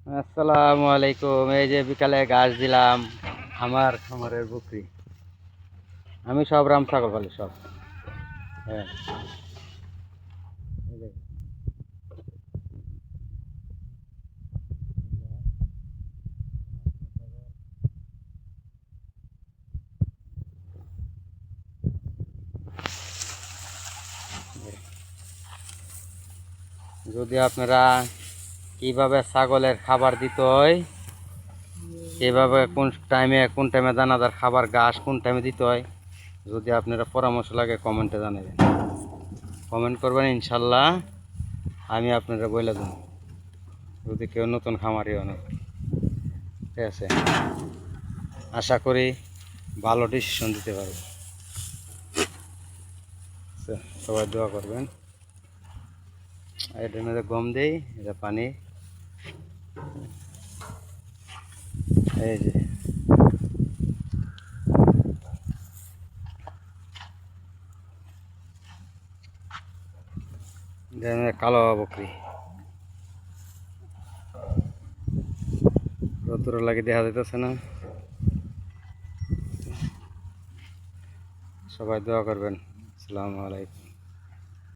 আসসালামু আলাইকুম। এই যে বিকালে ঘাস দিলাম আমার খামারের বকরি। আমি সব রাম ছাগল পালি সব। হ্যাঁ, এই দেখেন। যদি আপনারা কিভাবে ছাগলের খাবার দিতে হয়, কিভাবে কোন টাইমে দানাদার খাবার ঘাস কোন টাইমে দিতে হয়, যদি আপনারা পরামর্শ লাগে কমেন্টে জানাবেন। কমেন্ট করবেন, ইনশাল্লাহ আমি আপনারা বলে দেব। যদি কেউ নতুন খামারি অনেক, ঠিক আছে, আশা করি ভালো ডিসিশন দিতে পারবো। আচ্ছা, সবাই দোয়া করবেন। এটার মধ্যে গম দেই, এটা পানি। এই যে এটার মধ্যে কালো বকরি, রোদ্দুর লাগে দেখা যাইতেছে না। সবাই দোয়া করবেন। আসসালামু আলাইকুম।